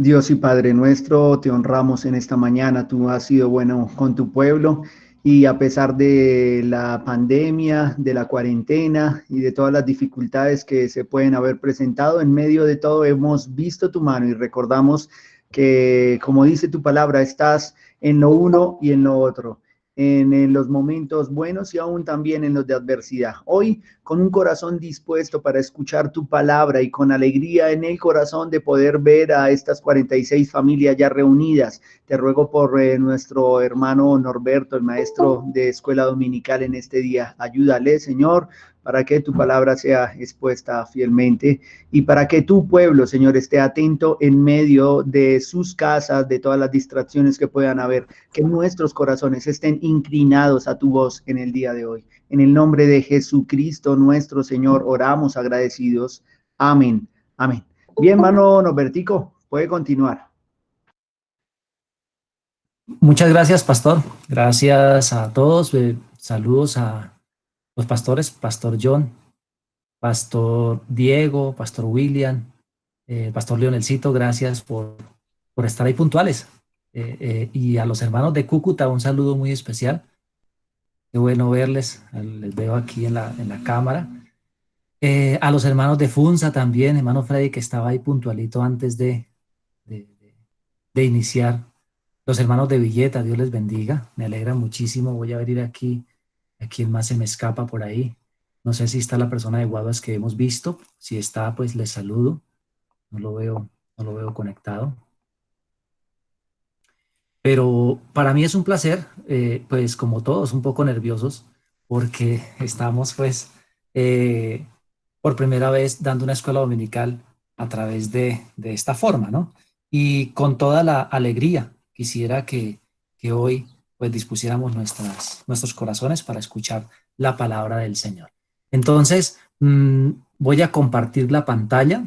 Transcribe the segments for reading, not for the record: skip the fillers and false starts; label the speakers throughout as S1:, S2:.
S1: Dios y Padre nuestro, te honramos en esta mañana. Tú has sido bueno con tu pueblo y a pesar de la pandemia, de la cuarentena y de todas las dificultades que se pueden haber presentado, en medio de todo hemos visto tu mano y recordamos que, como dice tu palabra, estás en lo uno y en lo otro, en los momentos buenos y aún también en los de adversidad. Hoy, con un corazón dispuesto para escuchar tu palabra y con alegría en el corazón de poder ver a estas 46 familias ya reunidas. Te ruego por nuestro hermano Norberto, el maestro de escuela dominical en este día. Ayúdale, Señor, para que tu palabra sea expuesta fielmente y para que tu pueblo, Señor, esté atento en medio de sus casas, de todas las distracciones que puedan haber, que nuestros corazones estén inclinados a tu voz en el día de hoy. En el nombre de Jesucristo nuestro Señor, oramos agradecidos. Amén. Amén. Bien, hermano Norbertico, puede continuar.
S2: Muchas gracias, pastor. Gracias a todos. Saludos a los pastores, Pastor John, Pastor Diego, Pastor William, Pastor Leonelcito. Gracias por estar ahí puntuales. Y a los hermanos de Cúcuta, un saludo muy especial. Qué bueno verles. Les veo aquí en la cámara. A los hermanos de Funza también, hermano Freddy, que estaba ahí puntualito antes de, de iniciar. Los hermanos de Villeta, Dios les bendiga. Me alegra muchísimo. Voy a abrir aquí a quién más se me escapa por ahí. No sé si está la persona de Guaduas que hemos visto. Si está, pues les saludo. No lo veo conectado. Pero para mí es un placer, pues como todos, un poco nerviosos, porque estamos pues eh, por primera vez dando una escuela dominical a través de esta forma, ¿no? Y con toda la alegría quisiera que hoy pues dispusiéramos nuestros corazones para escuchar la palabra del Señor. Entonces, voy a compartir la pantalla,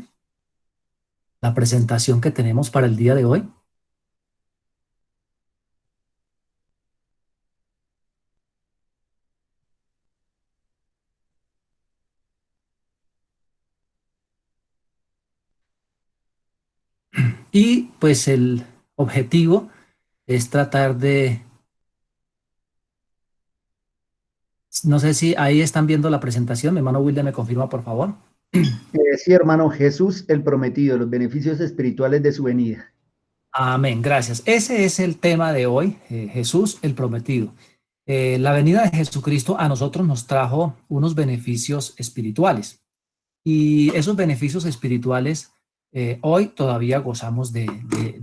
S2: la presentación que tenemos para el día de hoy. Y pues el objetivo es tratar de, no sé si ahí están viendo la presentación, mi hermano Wilde me confirma por favor.
S1: Sí, hermano, Jesús el prometido, los beneficios espirituales de su venida.
S2: Amén, gracias. Ese es el tema de hoy, Jesús el prometido. La venida de Jesucristo a nosotros nos trajo unos beneficios espirituales y esos beneficios espirituales hoy todavía gozamos de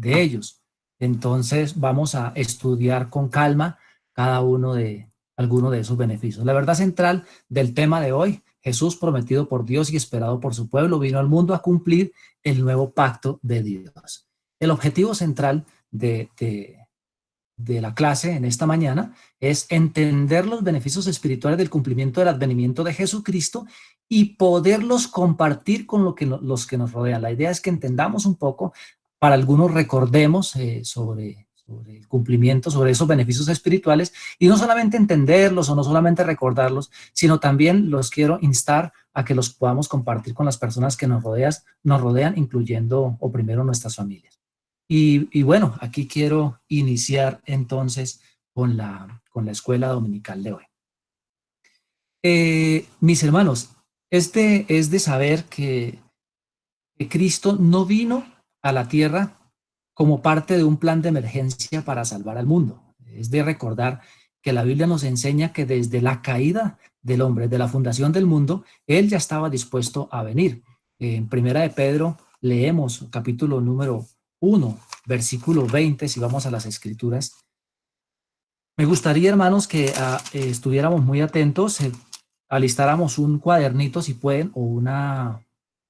S2: ellos. Entonces vamos a estudiar con calma cada uno de alguno de esos beneficios. La verdad central del tema de hoy, Jesús prometido por Dios y esperado por su pueblo, vino al mundo a cumplir el nuevo pacto de Dios. El objetivo central de la clase en esta mañana es entender los beneficios espirituales del cumplimiento del advenimiento de Jesucristo y poderlos compartir con los que nos rodean. La idea es que entendamos un poco, para algunos recordemos sobre el cumplimiento, sobre esos beneficios espirituales, y no solamente entenderlos o no solamente recordarlos, sino también los quiero instar a que los podamos compartir con las personas que nos rodean, incluyendo o primero nuestras familias. Y bueno, aquí quiero iniciar entonces con la escuela dominical de hoy. Mis hermanos, es de saber que Cristo no vino a la tierra como parte de un plan de emergencia para salvar al mundo. Es de recordar que la Biblia nos enseña que desde la caída del hombre, de la fundación del mundo, Él ya estaba dispuesto a venir. En Primera de Pedro leemos capítulo número 1, versículo 20, si vamos a las escrituras. Me gustaría, hermanos, que estuviéramos muy atentos, alistáramos un cuadernito, si pueden, o una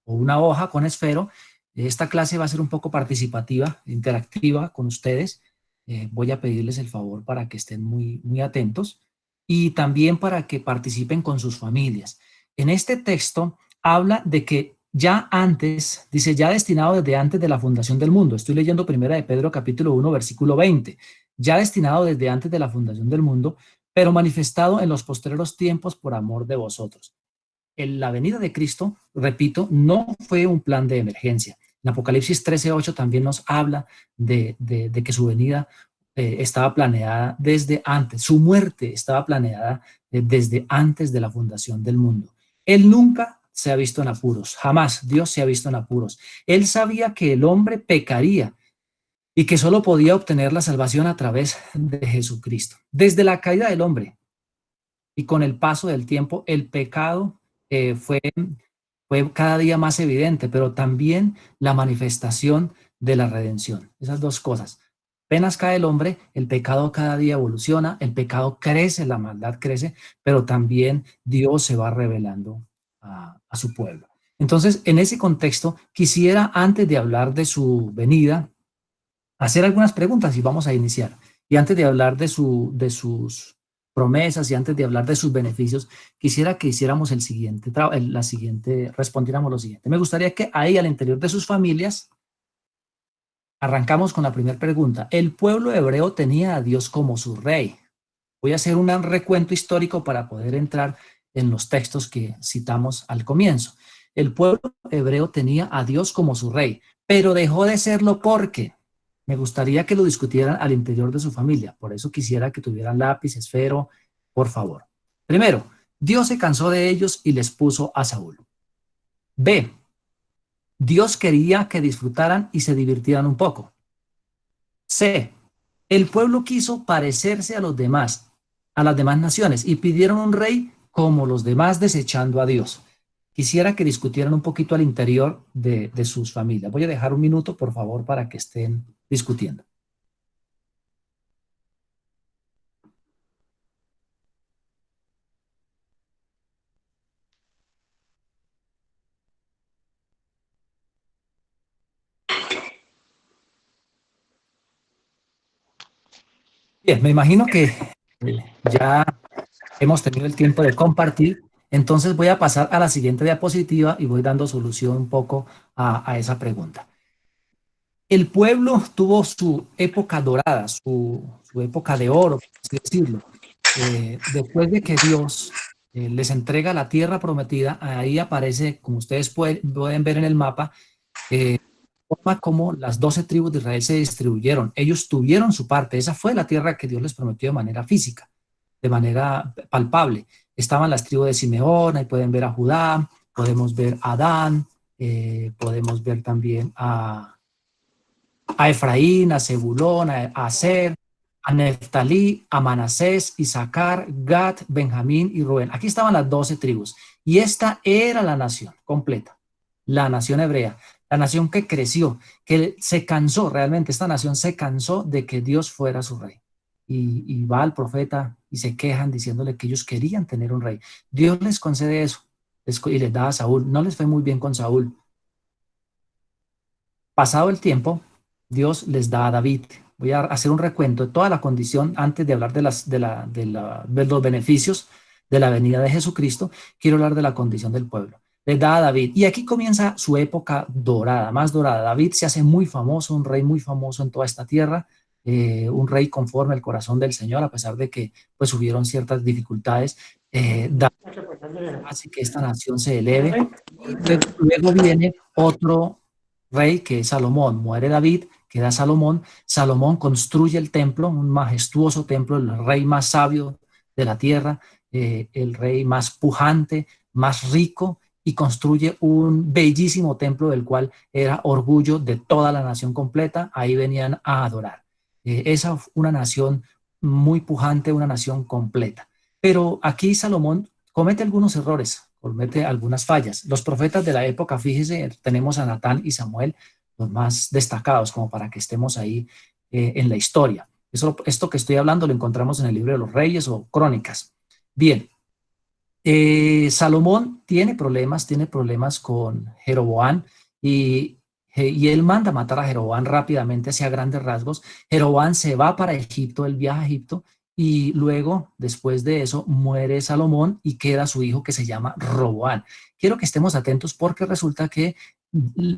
S2: hoja con esfero. Esta clase va a ser un poco participativa, interactiva con ustedes. Voy a pedirles el favor para que estén muy, muy atentos y también para que participen con sus familias. En este texto habla de que ya antes, dice, ya destinado desde antes de la fundación del mundo. Estoy leyendo Primera de Pedro capítulo 1, versículo 20. Ya destinado desde antes de la fundación del mundo, pero manifestado en los postreros tiempos por amor de vosotros. La venida de Cristo, repito, no fue un plan de emergencia. En Apocalipsis 13:8 también nos habla de que su venida estaba planeada desde antes, su muerte estaba planeada desde antes de la fundación del mundo. Él nunca se ha visto en apuros, jamás Dios se ha visto en apuros. Él sabía que el hombre pecaría y que solo podía obtener la salvación a través de Jesucristo. Desde la caída del hombre y con el paso del tiempo, el pecado fue cada día más evidente, pero también la manifestación de la redención. Esas dos cosas. Apenas cae el hombre, el pecado cada día evoluciona, el pecado crece, la maldad crece, pero también Dios se va revelando a su pueblo. Entonces, en ese contexto, quisiera, antes de hablar de su venida, hacer algunas preguntas y vamos a iniciar. Y antes de hablar de sus promesas y antes de hablar de sus beneficios, quisiera que hiciéramos respondiéramos lo siguiente. Me gustaría que ahí al interior de sus familias, arrancamos con la primera pregunta. ¿El pueblo hebreo tenía a Dios como su rey? Voy a hacer un recuento histórico para poder entrar en los textos que citamos al comienzo. El pueblo hebreo tenía a Dios como su rey, pero dejó de serlo porque me gustaría que lo discutieran al interior de su familia. Por eso quisiera que tuvieran lápiz, esfero, por favor. Primero, Dios se cansó de ellos y les puso a Saúl. B, Dios quería que disfrutaran y se divirtieran un poco. C, el pueblo quiso parecerse a los demás, a las demás naciones, y pidieron un rey como los demás, desechando a Dios. Quisiera que discutieran un poquito al interior de sus familias. Voy a dejar un minuto, por favor, para que estén discutiendo. Bien, me imagino que ya hemos tenido el tiempo de compartir, entonces voy a pasar a la siguiente diapositiva y voy dando solución un poco a esa pregunta. El pueblo tuvo su época dorada, su época de oro, por así decirlo. Después de que Dios les entrega la tierra prometida, ahí aparece, como ustedes pueden ver en el mapa, forma como las 12 tribus de Israel se distribuyeron. Ellos tuvieron su parte, esa fue la tierra que Dios les prometió de manera física, de manera palpable. Estaban las tribus de Simeón, ahí pueden ver a Judá, podemos ver a Dan, podemos ver también a Efraín, a Zebulón, a Aser, a Neftalí, a Manasés, Isaacar, Gad, Benjamín y Rubén. Aquí estaban las 12 tribus. Y esta era la nación completa, la nación hebrea, la nación que creció, que se cansó realmente, esta nación se cansó de que Dios fuera su rey. Y va al profeta y se quejan diciéndole que ellos querían tener un rey. Dios les concede eso y les da a Saúl. No les fue muy bien con Saúl. Pasado el tiempo, Dios les da a David. Voy a hacer un recuento de toda la condición antes de hablar de los beneficios de la venida de Jesucristo. Quiero hablar de la condición del pueblo. Les da a David. Y aquí comienza su época dorada, más dorada. David se hace muy famoso, un rey muy famoso en toda esta tierra, un rey conforme al corazón del Señor, a pesar de que pues hubieron ciertas dificultades. David hace que esta nación se eleve. Y luego viene otro rey que es Salomón. Muere David, queda Salomón. Salomón construye el templo, un majestuoso templo, el rey más sabio de la tierra, el rey más pujante, más rico, y construye un bellísimo templo del cual era orgullo de toda la nación completa. Ahí venían a adorar. Esa fue una nación muy pujante, una nación completa. Pero aquí Salomón comete algunos errores, comete algunas fallas. Los profetas de la época, fíjese, tenemos a Natán y Samuel, los más destacados, como para que estemos ahí en la historia. Esto que estoy hablando lo encontramos en el libro de los Reyes o Crónicas. Bien, Salomón tiene problemas con Jeroboam y él manda matar a Jeroboam rápidamente, hacia grandes rasgos. Jeroboam se va para Egipto, él viaja a Egipto, y luego, después de eso, muere Salomón y queda su hijo que se llama Roboam. Quiero que estemos atentos porque resulta que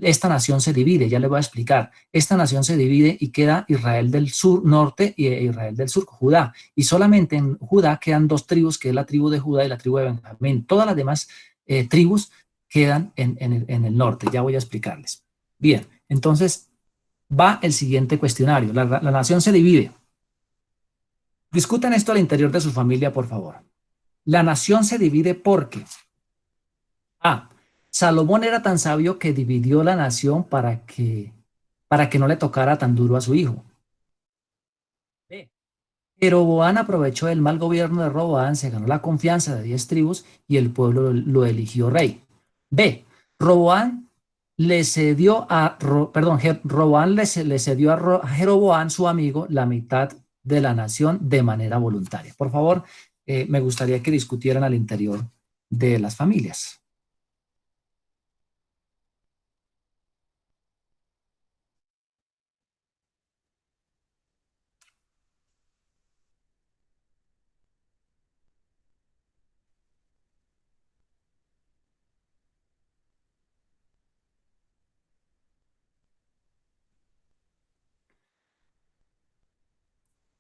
S2: esta nación se divide, ya le voy a explicar. Esta nación se divide y queda Israel del sur, norte, y Israel del sur, Judá. Y solamente en Judá quedan dos tribus, que es la tribu de Judá y la tribu de Benjamín. Todas las demás tribus quedan en el norte, ya voy a explicarles. Bien, entonces va el siguiente cuestionario. La nación se divide. Discutan esto al interior de su familia, por favor. La nación se divide porque A. Salomón era tan sabio que dividió la nación para que no le tocara tan duro a su hijo. B. Jeroboam aprovechó el mal gobierno de Roboam, se ganó la confianza de 10 tribus y el pueblo lo eligió rey. B. Roboam le cedió a, Roboam le cedió a Jeroboam, su amigo, la mitad de la nación de manera voluntaria. Por favor, me gustaría que discutieran al interior de las familias.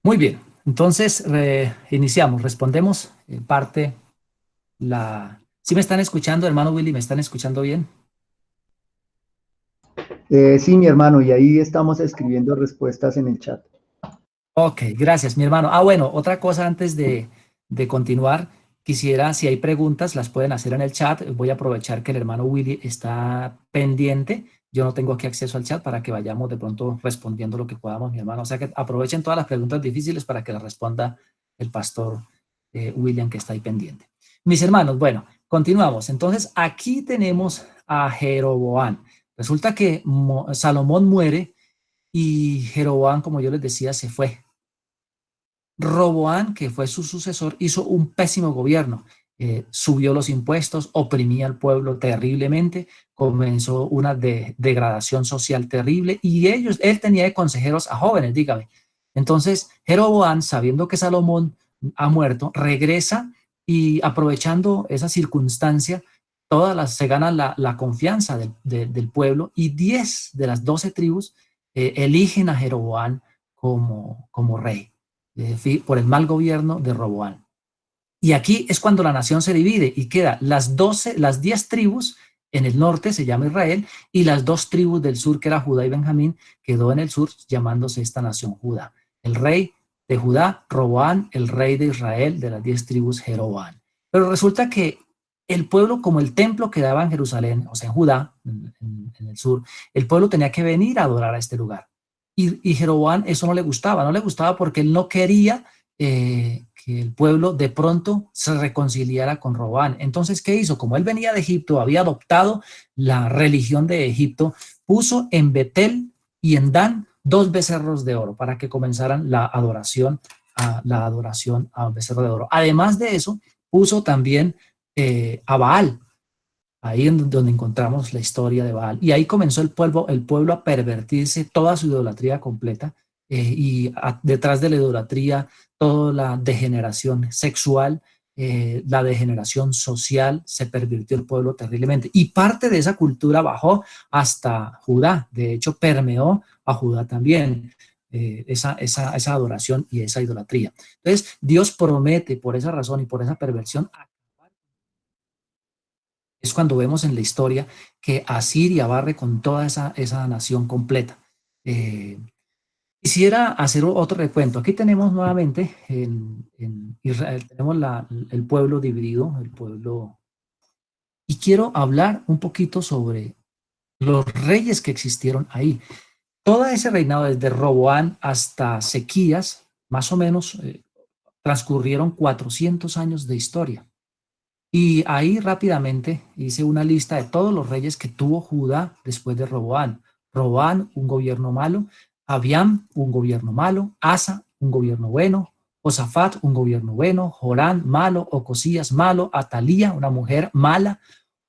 S2: Muy bien, entonces iniciamos, respondemos parte la... ¿Sí me están escuchando, hermano Willy? ¿Me están escuchando bien?
S1: Sí, mi hermano, y ahí estamos escribiendo respuestas en el chat.
S2: Ok, gracias, mi hermano. Bueno, otra cosa antes de continuar, quisiera, si hay preguntas, las pueden hacer en el chat. Voy a aprovechar que el hermano Willy está pendiente. Yo no tengo aquí acceso al chat para que vayamos de pronto respondiendo lo que podamos, mi hermano. O sea que aprovechen todas las preguntas difíciles para que las responda el pastor William, que está ahí pendiente. Mis hermanos, bueno, continuamos. Entonces, aquí tenemos a Jeroboam. Resulta que Salomón muere y Jeroboam, como yo les decía, se fue. Roboam, que fue su sucesor, hizo un pésimo gobierno. Subió los impuestos, oprimía al pueblo terriblemente, comenzó una degradación social terrible y él tenía de consejeros a jóvenes, dígame. Entonces, Jeroboam, sabiendo que Salomón ha muerto, regresa y aprovechando esa circunstancia, se gana la confianza del pueblo y 10 de las 12 tribus eligen a Jeroboam como rey por el mal gobierno de Roboam. Y aquí es cuando la nación se divide y queda las 10 tribus en el norte, se llama Israel, y las 2 tribus del sur, que era Judá y Benjamín, quedó en el sur llamándose esta nación Judá. El rey de Judá, Roboam, el rey de Israel, de las 10 tribus, Jeroboam. Pero resulta que el pueblo, como el templo quedaba en Jerusalén, o sea, en Judá, en el sur, el pueblo tenía que venir a adorar a este lugar. Y Jeroboam eso no le gustaba porque él no quería que el pueblo de pronto se reconciliara con Roboam. Entonces, ¿qué hizo? Como él venía de Egipto, había adoptado la religión de Egipto, puso en Betel y en Dan 2 becerros de oro para que comenzaran la adoración a un becerro de oro. Además de eso, puso también a Baal, ahí en donde encontramos la historia de Baal. Y ahí comenzó el pueblo a pervertirse toda su idolatría completa detrás de la idolatría, toda la degeneración sexual, la degeneración social, se pervirtió el pueblo terriblemente. Y parte de esa cultura bajó hasta Judá, de hecho permeó a Judá también. Esa adoración y esa idolatría. Entonces, Dios promete por esa razón y por esa perversión es cuando vemos en la historia que Asiria barre con toda esa nación completa. Eh, Quisiera hacer otro recuento. Aquí tenemos nuevamente en Israel, tenemos el pueblo dividido, el pueblo, y quiero hablar un poquito sobre los reyes que existieron ahí. Todo ese reinado, desde Roboán hasta Sequías, más o menos transcurrieron 400 años de historia. Y ahí rápidamente hice una lista de todos los reyes que tuvo Judá después de Roboán. Roboán, un gobierno malo. Abiam, un gobierno malo. Asa, un gobierno bueno. Josafat, un gobierno bueno. Jorán, malo. Ocosías, malo. Atalía, una mujer mala.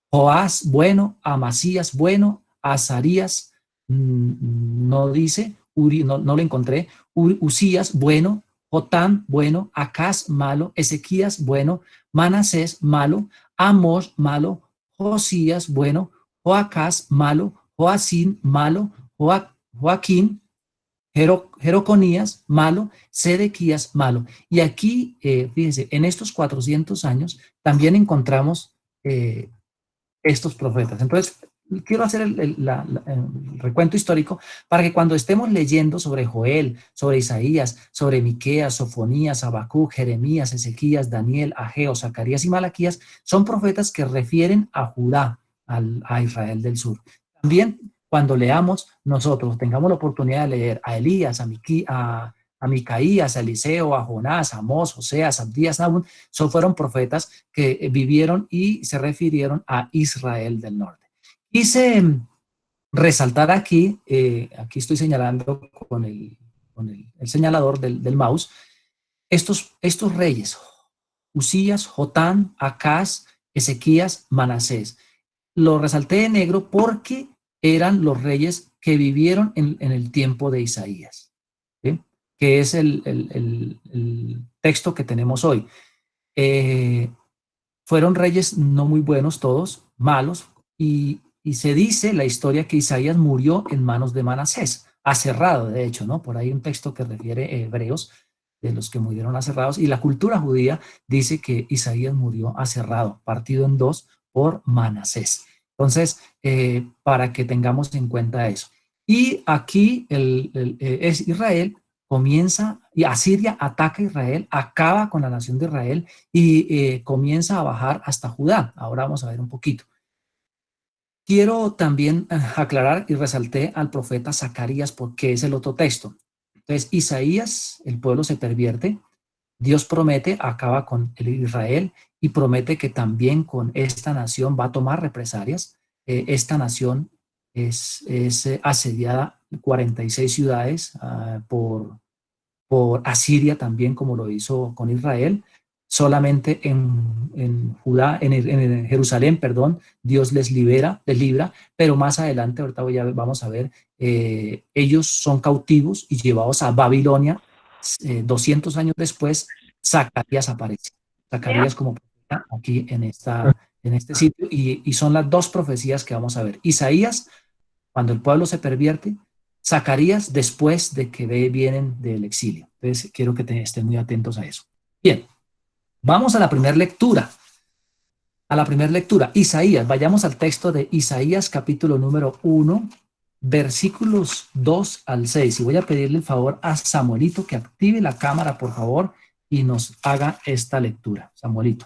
S2: Joás, bueno. Amasías, bueno. Azarías, no dice. No lo encontré. Usías, bueno. Jotam, bueno. Acaz, malo. Ezequías, bueno. Manasés, malo. Amós, malo. Josías, bueno. Joacás, malo. Joacín, malo. Joaquín, Jeroconías, malo. Sedequías, malo. Y aquí, fíjense, en estos 400 años también encontramos estos profetas. Entonces, quiero hacer el recuento histórico para que cuando estemos leyendo sobre Joel, sobre Isaías, sobre Miqueas, Sofonías, Habacuc, Jeremías, Ezequías, Daniel, Ageo, Zacarías y Malaquías, son profetas que refieren a Judá, a Israel del sur. También cuando leamos nosotros, tengamos la oportunidad de leer a Elías, a Micaías, a Eliseo, a Jonás, a Amós, Oseas, Abdías, Nahum, fueron profetas que vivieron y se refirieron a Israel del norte. Quise resaltar aquí, aquí estoy señalando con el señalador del mouse, estos reyes, Usías, Jotán, Acaz, Ezequías, Manasés. Lo resalté de negro porque eran los reyes que vivieron en el tiempo de Isaías, ¿sí? Que es el texto que tenemos hoy. Fueron reyes no muy buenos todos, malos, y se dice la historia que Isaías murió en manos de Manasés, aserrado de hecho, ¿no? Por ahí un texto que refiere a hebreos, de los que murieron aserrados, y la cultura judía dice que Isaías murió aserrado, partido en dos por Manasés. Entonces, para que tengamos en cuenta eso. Y aquí es Israel comienza, y Asiria ataca a Israel, acaba con la nación de Israel y comienza a bajar hasta Judá. Ahora vamos a ver un poquito. Quiero también aclarar y resalté al profeta Zacarías porque es el otro texto. Entonces, Isaías, el pueblo se pervierte, Dios promete, acaba con el Israel y promete que también con esta nación va a tomar represalias. Esta nación es asediada 46 ciudades por Asiria también, como lo hizo con Israel. Solamente en Judá, en Jerusalén, perdón, Dios les libra, pero más adelante, ahorita vamos a ver, ellos son cautivos y llevados a Babilonia. 200 años después, Zacarías aparece. Zacarías como profeta aquí en este sitio, y son las dos profecías que vamos a ver. Isaías, cuando el pueblo se pervierte, Zacarías después de que vienen del exilio. Entonces, quiero que estén muy atentos a eso. Bien, vamos a la primera lectura. Isaías, vayamos al texto de Isaías capítulo número 1, versículos 2 al 6. Y voy a pedirle el favor a Samuelito que active la cámara, por favor, y nos haga esta lectura. Samuelito.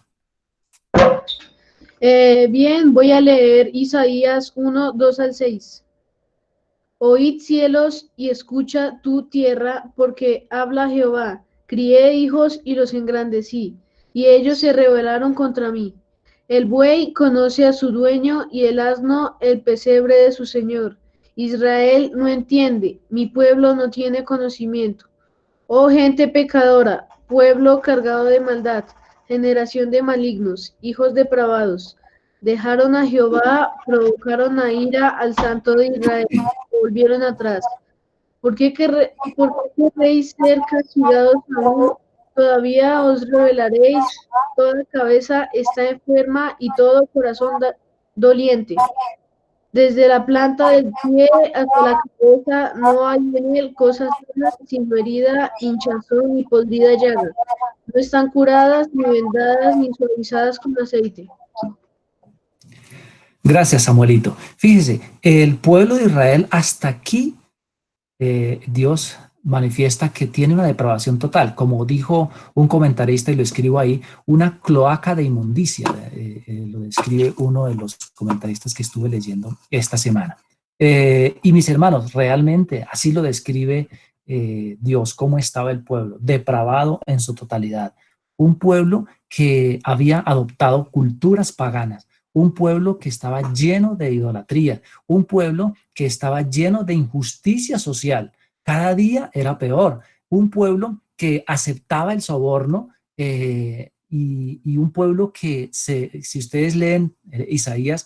S3: Bien, voy a leer Isaías 1, 2 al 6. Oíd cielos y escucha tu tierra, porque habla Jehová. Crié hijos y los engrandecí, y ellos se rebelaron contra mí. El buey conoce a su dueño y el asno el pesebre de su señor. Israel no entiende, mi pueblo no tiene conocimiento. Oh gente pecadora, pueblo cargado de maldad, generación de malignos, hijos depravados. Dejaron a Jehová, provocaron a ira al Santo de Israel, volvieron atrás. ¿Por qué querréis ser castigados aún? Todavía os rebelaréis, toda cabeza está enferma y todo corazón doliente. Desde la planta del pie hasta la cabeza no hay en él cosas sanas, sino herida, hinchazón y podrida llaga. No están curadas, ni vendadas, ni suavizadas con aceite.
S2: Gracias, Samuelito. Fíjese, el pueblo de Israel hasta aquí, Dios manifiesta que tiene una depravación total, como dijo un comentarista, y lo escribo ahí, una cloaca de inmundicia, lo describe uno de los comentaristas que estuve leyendo esta semana. Y mis hermanos, realmente así lo describe Dios, cómo estaba el pueblo, depravado en su totalidad. Un pueblo que había adoptado culturas paganas, un pueblo que estaba lleno de idolatría, un pueblo que estaba lleno de injusticia social. Cada día era peor. Un pueblo que aceptaba el soborno, y un pueblo que, si ustedes leen Isaías,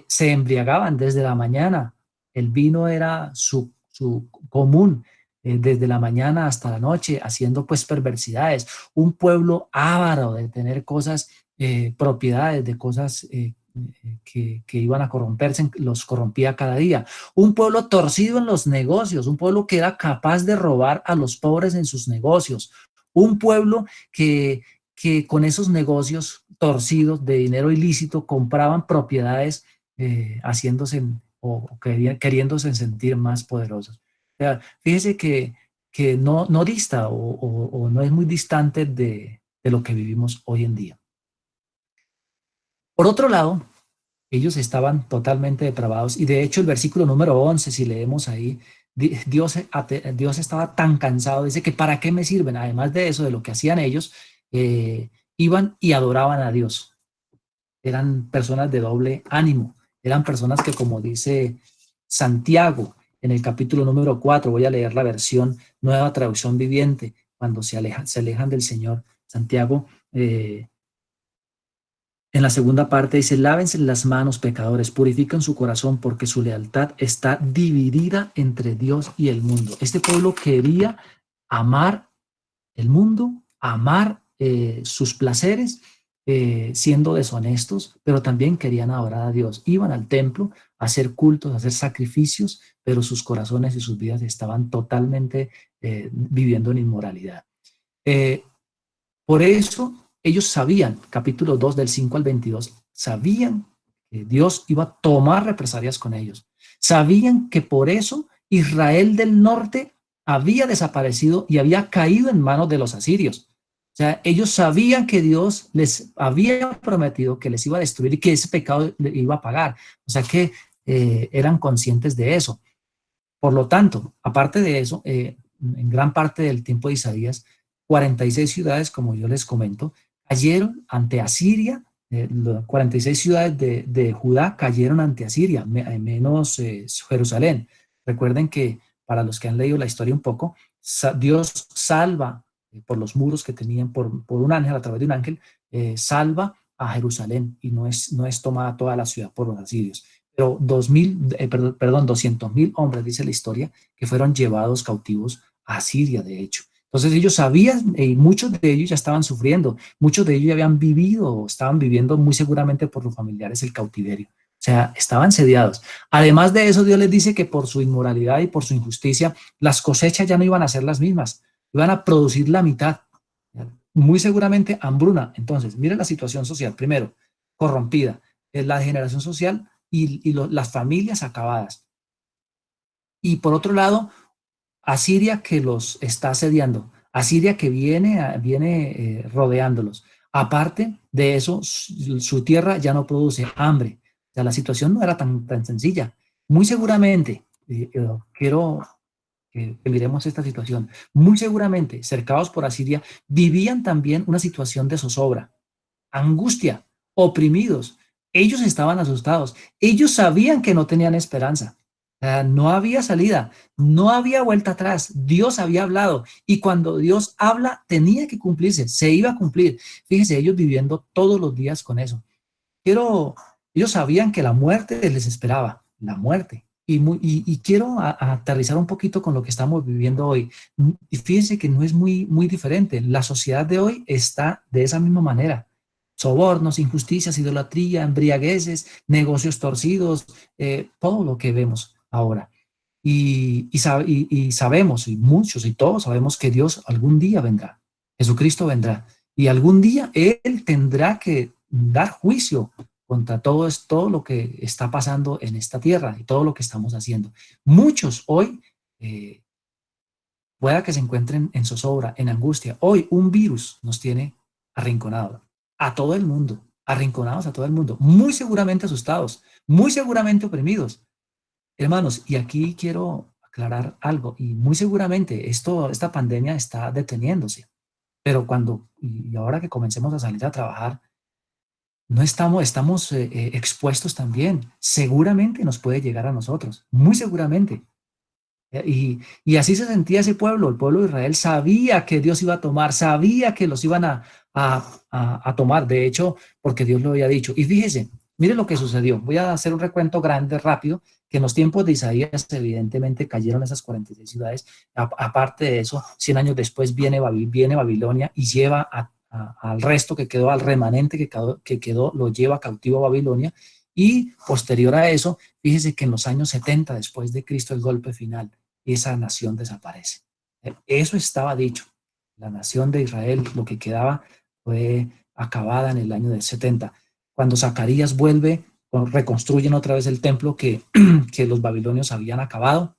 S2: se embriagaban desde la mañana. El vino era su común, desde la mañana hasta la noche, haciendo pues perversidades. Un pueblo avaro de tener cosas, propiedades de cosas que iban a corromperse, los corrompía cada día. Un pueblo torcido en los negocios, un pueblo que era capaz de robar a los pobres en sus negocios, un pueblo que con esos negocios torcidos de dinero ilícito compraban propiedades haciéndose queriéndose sentir más poderosos. O sea, fíjese que no dista o no es muy distante de lo que vivimos hoy en día. Por otro lado, ellos estaban totalmente depravados y de hecho el versículo número 11, si leemos ahí, Dios estaba tan cansado, dice que ¿para qué me sirven? Además de eso, de lo que hacían ellos, iban y adoraban a Dios. Eran personas de doble ánimo, eran personas que, como dice Santiago en el capítulo número 4, voy a leer la versión Nueva Traducción Viviente, cuando se alejan del Señor. Santiago, en la segunda parte dice, lávense las manos, pecadores, purifiquen su corazón, porque su lealtad está dividida entre Dios y el mundo. Este pueblo quería amar el mundo, amar sus placeres, siendo deshonestos, pero también querían adorar a Dios. Iban al templo a hacer cultos, a hacer sacrificios, pero sus corazones y sus vidas estaban totalmente viviendo en inmoralidad. Por eso ellos sabían, capítulo 2 del 5 al 22, sabían que Dios iba a tomar represalias con ellos. Sabían que por eso Israel del norte había desaparecido y había caído en manos de los asirios. O sea, ellos sabían que Dios les había prometido que les iba a destruir y que ese pecado le iba a pagar. O sea que eran conscientes de eso. Por lo tanto, aparte de eso, en gran parte del tiempo de Isaías, 46 ciudades, como yo les comento, cayeron ante Asiria. 46 ciudades de Judá cayeron ante Asiria, menos Jerusalén. Recuerden que para los que han leído la historia un poco, Dios salva por los muros que tenían, por un ángel, a través de un ángel, salva a Jerusalén y no es tomada toda la ciudad por los asirios. Pero 200.000 hombres, dice la historia, que fueron llevados cautivos a Siria, de hecho. Entonces ellos sabían, y muchos de ellos ya estaban sufriendo, muchos de ellos ya habían vivido, estaban viviendo muy seguramente por los familiares el cautiverio. O sea, estaban sediados. Además de eso, Dios les dice que por su inmoralidad y por su injusticia, las cosechas ya no iban a ser las mismas, iban a producir la mitad. Muy seguramente hambruna. Entonces, mire la situación social. Primero, corrompida. La degeneración social y las familias acabadas. Y por otro lado, Asiria que los está asediando, Asiria que viene rodeándolos. Aparte de eso, su tierra ya no produce hambre. O sea, la situación no era tan sencilla. Muy seguramente, quiero que miremos esta situación, muy seguramente, cercados por Asiria, vivían también una situación de zozobra, angustia, oprimidos. Ellos estaban asustados. Ellos sabían que no tenían esperanza. No había salida, no había vuelta atrás. Dios había hablado y cuando Dios habla tenía que cumplirse, se iba a cumplir. Fíjense, ellos viviendo todos los días con eso. Ellos sabían que la muerte les esperaba, la muerte. Y quiero aterrizar un poquito con lo que estamos viviendo hoy. Y fíjense que no es muy diferente. La sociedad de hoy está de esa misma manera. Sobornos, injusticias, idolatría, embriagueces, negocios torcidos, todo lo que vemos ahora. Y sabemos, y muchos y todos sabemos que Dios algún día vendrá. Jesucristo vendrá. Y algún día Él tendrá que dar juicio contra todo lo que está pasando en esta tierra y todo lo que estamos haciendo. Muchos hoy pueda que se encuentren en zozobra, en angustia. Hoy un virus nos tiene arrinconado a todo el mundo, arrinconados a todo el mundo, muy seguramente asustados, muy seguramente oprimidos. Hermanos, y aquí quiero aclarar algo, y muy seguramente esta pandemia está deteniéndose, pero y ahora que comencemos a salir a trabajar, no estamos expuestos también. Seguramente nos puede llegar a nosotros, muy seguramente. Y así se sentía ese pueblo, el pueblo de Israel sabía que Dios iba a tomar, sabía que los iban a tomar, de hecho, porque Dios lo había dicho. Y fíjese, mire lo que sucedió. Voy a hacer un recuento grande, rápido, que en los tiempos de Isaías evidentemente cayeron esas 46 ciudades. Aparte de eso, 100 años después viene Babilonia y lleva al resto que quedó, al remanente que quedó, lo lleva cautivo a Babilonia. Y posterior a eso, fíjese que en los años 70 después de Cristo, el golpe final, esa nación desaparece. Eso estaba dicho. La nación de Israel, lo que quedaba, fue acabada en el año del 70. Cuando Zacarías vuelve reconstruyen otra vez el templo que los babilonios habían acabado,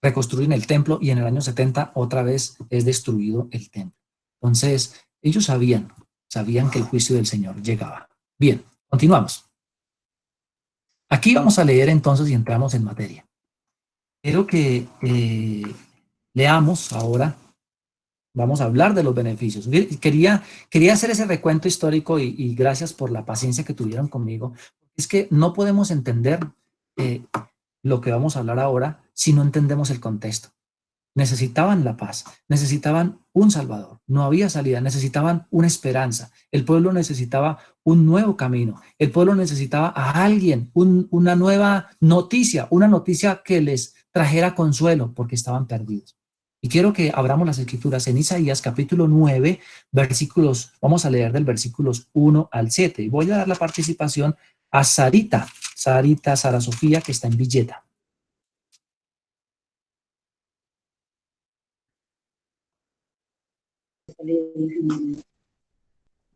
S2: reconstruyen el templo y en el año 70 otra vez es destruido el templo. Entonces, ellos sabían que el juicio del Señor llegaba. Bien, continuamos. Aquí vamos a leer entonces y entramos en materia. Quiero que leamos ahora, vamos a hablar de los beneficios. Quería hacer ese recuento histórico y gracias por la paciencia que tuvieron conmigo. Es que no podemos entender lo que vamos a hablar ahora si no entendemos el contexto. Necesitaban la paz, necesitaban un Salvador, no había salida, necesitaban una esperanza, el pueblo necesitaba un nuevo camino, el pueblo necesitaba a alguien, una nueva noticia, una noticia que les trajera consuelo porque estaban perdidos. Y quiero que abramos las escrituras en Isaías capítulo 9, versículos, vamos a leer del versículos 1 al 7. Y voy a dar la participación a Sara Sofía, que está en Villeta.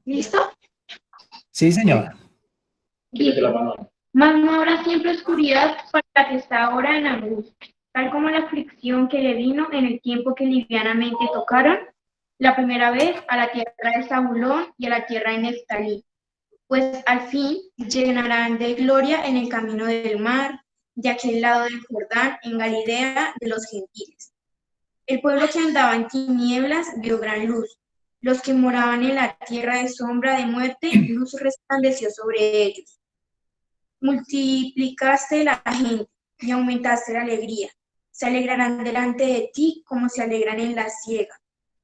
S4: ¿Listo?
S2: Sí, señora.
S4: Dice, mas no habrá siempre oscuridad para la que está ahora en angustia, tal como la aflicción que le vino en el tiempo que livianamente tocaron la primera vez a la tierra de Zabulón y a la tierra de Neftalí, pues al fin llenarán de gloria en el camino del mar, de aquel lado del Jordán, en Galilea de los gentiles. El pueblo que andaba en tinieblas vio gran luz. Los que moraban en la tierra de sombra de muerte, luz resplandeció sobre ellos. Multiplicaste la gente y aumentaste la alegría. Se alegrarán delante de ti como se alegran en la siega,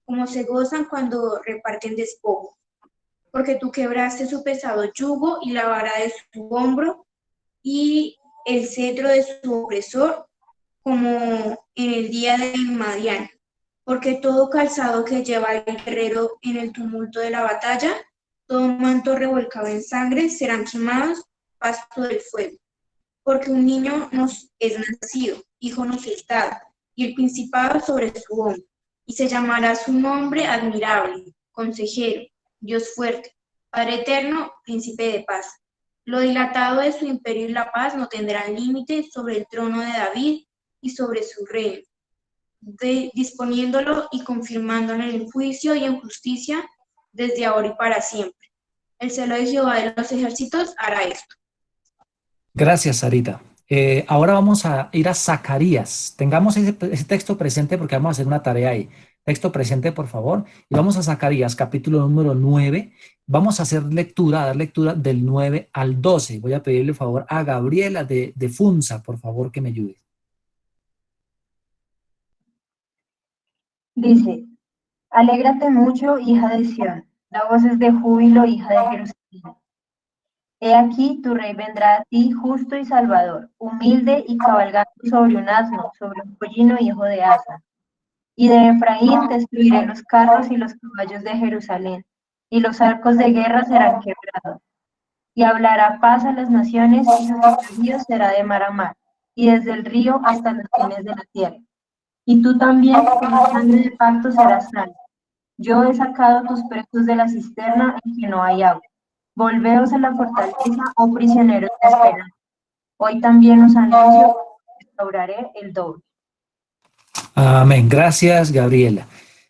S4: como se gozan cuando reparten despojo. Porque tú quebraste su pesado yugo y la vara de su hombro y el cetro de su opresor, como en el día de Madián. Porque todo calzado que lleva el guerrero en el tumulto de la batalla, todo manto revolcado en sangre, serán quemados, pasto del fuego. Porque un niño nos es nacido, hijo nos es dado, y el principado sobre su hombro, y se llamará su nombre admirable, consejero, Dios fuerte, Padre eterno, príncipe de paz. Lo dilatado de su imperio y la paz no tendrán límite sobre el trono de David y sobre su reino, disponiéndolo y confirmándolo en juicio y en justicia desde ahora y para siempre. El celo de Jehová de los ejércitos hará esto.
S2: Gracias, Sarita. Ahora vamos a ir a Zacarías. Tengamos ese texto presente porque vamos a hacer una tarea ahí. Texto presente, por favor. Y vamos a Zacarías, capítulo número 9. Vamos a dar lectura del 9 al 12. Voy a pedirle favor a Gabriela de Funza, por favor, que me ayude.
S5: Dice, alégrate mucho, hija de Sión, da voces de júbilo, hija de Jerusalén. He aquí, tu rey vendrá a ti, justo y salvador, humilde y cabalgando sobre un asno, sobre un pollino hijo de asa. Y de Efraín destruiré los carros y los caballos de Jerusalén, y los arcos de guerra serán quebrados. Y hablará paz a las naciones, y su señorío será de mar a mar, y desde el río hasta los fines de la tierra. Y tú también, con la sangre de pacto serás salvo. Yo he sacado tus presos de la cisterna en que no hay agua. Volveos a la fortaleza, oh prisioneros de esperanza. Hoy también os anuncio que restauraré el doble.
S2: Amén. Gracias, Gabriela.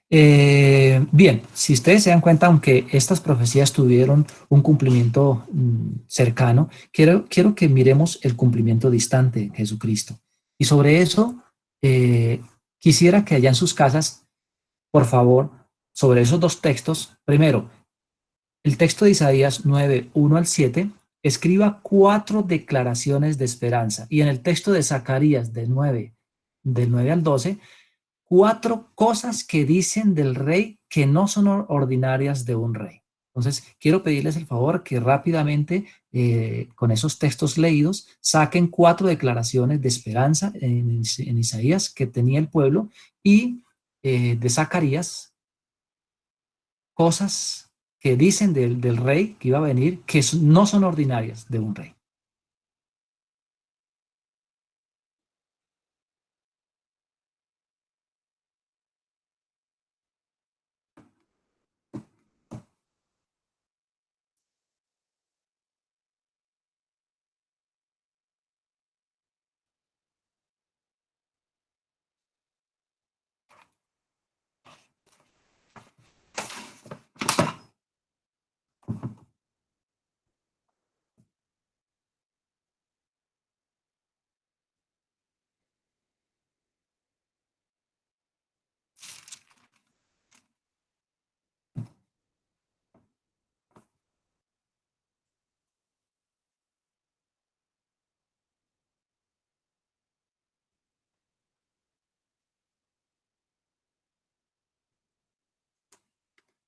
S2: Bien, si ustedes se dan cuenta, aunque estas profecías tuvieron un cumplimiento cercano, quiero que miremos el cumplimiento distante de Jesucristo. Y sobre eso, quisiera que allá en sus casas, por favor, sobre esos dos textos, primero, el texto de Isaías 9, 1 al 7, escriba 4 declaraciones de esperanza. Y en el texto de Zacarías del 9 al 12, 4 cosas que dicen del rey que no son ordinarias de un rey. Entonces, quiero pedirles el favor que rápidamente, con esos textos leídos, saquen 4 declaraciones de esperanza en Isaías que tenía el pueblo y de Zacarías, cosas que dicen del rey que iba a venir que no son ordinarias de un rey.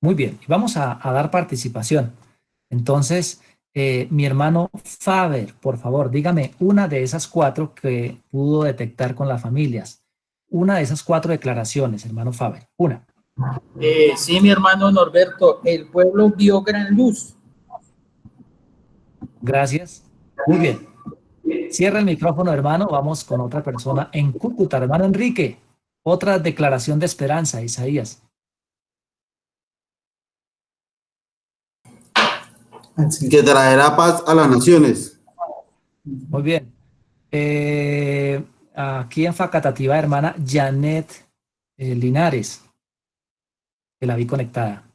S2: Muy bien, y vamos a dar participación. Entonces, mi hermano Faber, por favor, dígame una de esas 4 que pudo detectar con las familias. Una de esas 4 declaraciones, hermano Faber. Una.
S6: Sí, mi hermano Norberto, el pueblo vio gran luz.
S2: Gracias. Muy bien. Cierra el micrófono, hermano. Vamos con otra persona en Cúcuta, hermano Enrique. Otra declaración de esperanza, Isaías.
S7: Que traerá paz a las naciones.
S2: Muy bien. Aquí en Facatativá, hermana Janet Linares, que la vi conectada.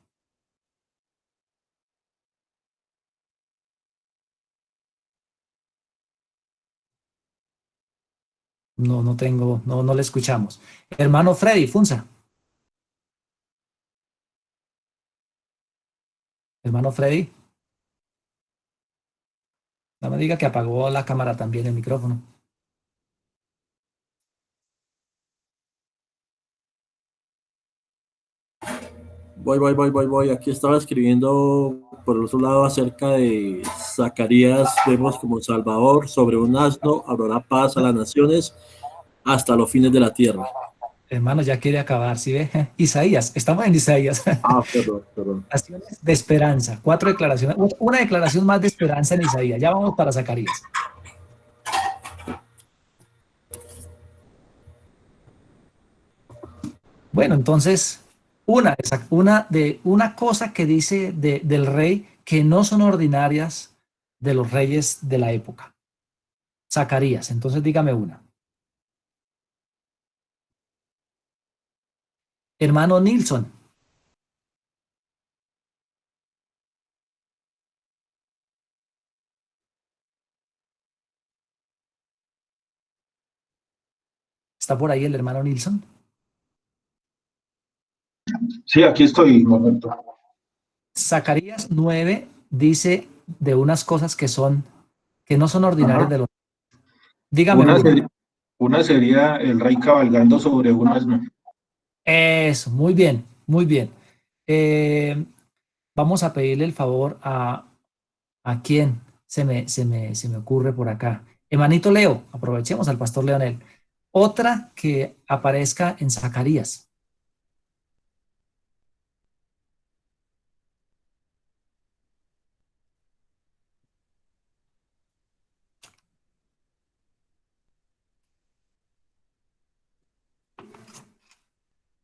S2: No tengo, no le escuchamos. Hermano Freddy Funza. Hermano Freddy. No me diga que apagó la cámara también, el micrófono.
S8: Voy. Aquí estaba escribiendo por el otro lado acerca de Zacarías, vemos como Salvador, sobre un asno, habrá paz a las naciones hasta los fines de la tierra.
S2: Hermano, ya quiere acabar, ¿sí ve? Isaías, estamos en Isaías.
S8: Perdón.
S2: Declaraciones de esperanza, 4 declaraciones, una declaración más de esperanza en Isaías. Ya vamos para Zacarías. Bueno, entonces, una cosa que dice del rey que no son ordinarias de los reyes de la época. Zacarías, entonces dígame una. Hermano Nilsson. ¿Está por ahí el hermano Nilsson?
S9: Sí, aquí estoy, momento.
S2: Zacarías 9 dice de unas cosas que no son ordinarias de los. Dígame una.
S9: Una sería el rey cabalgando sobre un asno.
S2: Eso, muy bien, muy bien. Vamos a pedirle el favor a quién se me ocurre por acá. Hermanito Leo, aprovechemos al pastor Leonel. Otra que aparezca en Zacarías.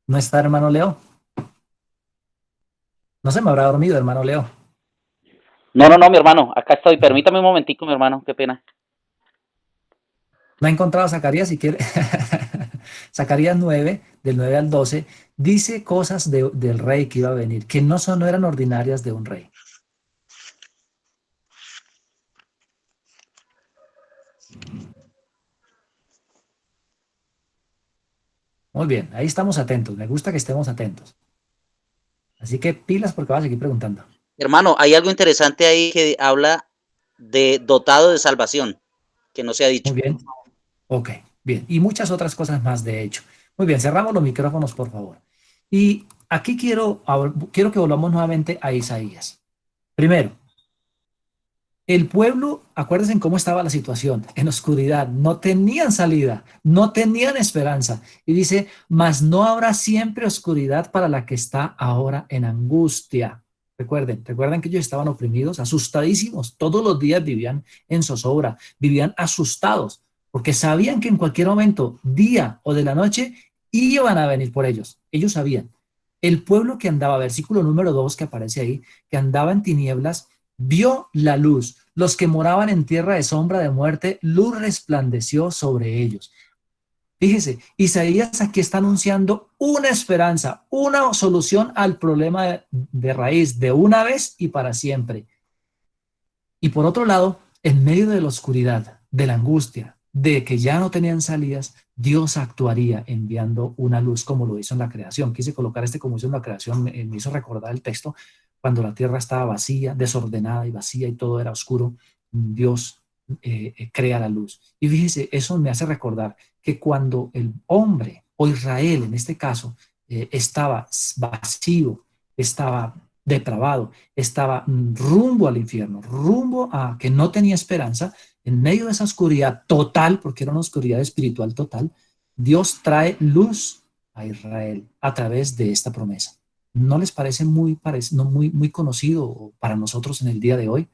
S2: ¿No está hermano Leo? No se me habrá dormido, hermano Leo.
S10: No, mi hermano, acá estoy. Permítame un momentico, mi hermano, qué pena.
S2: No ha encontrado a Zacarías si quiere. Zacarías 9, del 9 al 12, dice cosas del rey que iba a venir, que no eran ordinarias de un rey. Muy bien, ahí estamos atentos. Me gusta que estemos atentos. Así que pilas porque vas a seguir preguntando.
S10: Hermano, hay algo interesante ahí que habla de dotado de salvación, que no se ha dicho.
S2: Muy bien. Ok, bien. Y muchas otras cosas más, de hecho. Muy bien, cerramos los micrófonos, por favor. Y aquí quiero que volvamos nuevamente a Isaías. Primero, el pueblo, acuérdense en cómo estaba la situación, en oscuridad, no tenían salida, no tenían esperanza. Y dice, mas no habrá siempre oscuridad para la que está ahora en angustia. Recuerden que ellos estaban oprimidos, asustadísimos, todos los días vivían en zozobra, vivían asustados, porque sabían que en cualquier momento, día o de la noche, iban a venir por ellos. Ellos sabían. El pueblo que andaba, versículo número 2 que aparece ahí, que andaba en tinieblas, vio la luz. Los que moraban en tierra de sombra de muerte, luz resplandeció sobre ellos. Fíjese, Isaías aquí está anunciando una esperanza, una solución al problema de raíz, de una vez y para siempre. Y por otro lado, en medio de la oscuridad, de la angustia, de que ya no tenían salidas, Dios actuaría enviando una luz como lo hizo en la creación. Quise colocar como hizo en la creación, me hizo recordar el texto, cuando la tierra estaba vacía, desordenada y vacía y todo era oscuro, Dios crea la luz. Y fíjese, eso me hace recordar que cuando el hombre, o Israel en este caso, estaba vacío, estaba depravado, estaba rumbo al infierno, rumbo a que no tenía esperanza, en medio de esa oscuridad total, porque era una oscuridad espiritual total, Dios trae luz a Israel a través de esta promesa. ¿No les parece muy conocido para nosotros en el día de hoy?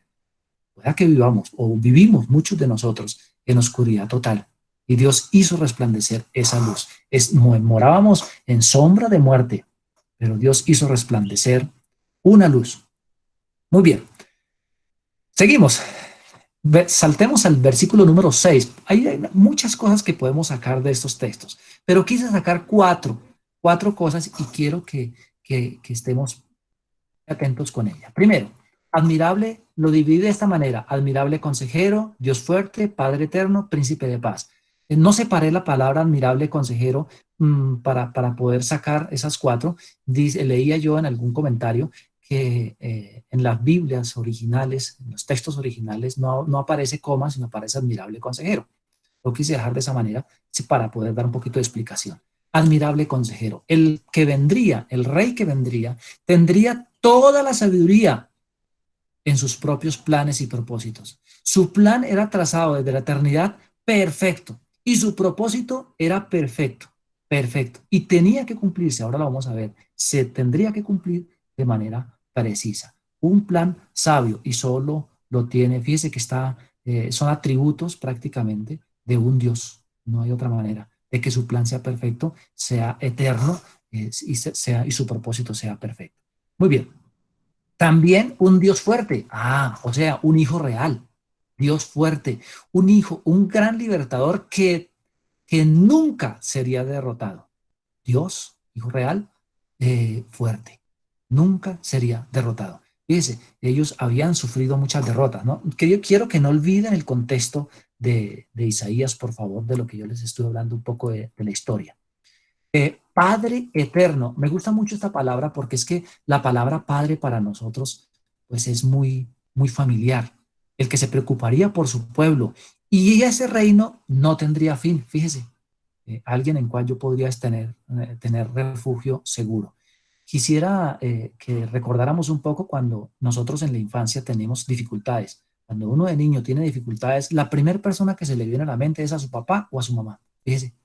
S2: Pueda que vivamos o vivimos muchos de nosotros en oscuridad total y Dios hizo resplandecer esa luz. Morábamos en sombra de muerte, pero Dios hizo resplandecer una luz. Muy bien. Seguimos. Saltemos al versículo número 6. Hay muchas cosas que podemos sacar de estos textos, pero quise sacar cuatro cosas y quiero que estemos atentos con ella. Primero, admirable, lo divide de esta manera: admirable consejero, Dios fuerte, Padre eterno, príncipe de paz. No separé la palabra admirable consejero para poder sacar esas cuatro. Leía yo en algún comentario que en las Biblias originales, en los textos originales, no aparece coma, sino aparece admirable consejero. Lo quise dejar de esa manera para poder dar un poquito de explicación. Admirable consejero. El que vendría, el rey que vendría, tendría toda la sabiduría en sus propios planes y propósitos. Su plan era trazado desde la eternidad perfecto y su propósito era perfecto, perfecto. Y tenía que cumplirse, ahora lo vamos a ver, se tendría que cumplir de manera precisa. Un plan sabio y solo lo tiene, fíjese que son atributos prácticamente de un Dios. No hay otra manera de que su plan sea perfecto, sea eterno y su propósito sea perfecto. Muy bien. También un Dios fuerte. O sea, un hijo real. Dios fuerte. Un hijo, un gran libertador que nunca sería derrotado. Dios, hijo real, fuerte. Nunca sería derrotado. Fíjense, ellos habían sufrido muchas derrotas, ¿no? Que yo quiero que no olviden el contexto de Isaías, por favor, de lo que yo les estuve hablando un poco de la historia. Padre eterno, me gusta mucho esta palabra porque es que la palabra Padre para nosotros pues es muy familiar, el que se preocuparía por su pueblo y ese reino no tendría fin, fíjese, alguien en cual yo podría tener refugio seguro. Quisiera que recordáramos un poco cuando nosotros en la infancia tenemos dificultades. Cuando uno de niño tiene dificultades, la primera persona que se le viene a la mente es a su papá o a su mamá, fíjese.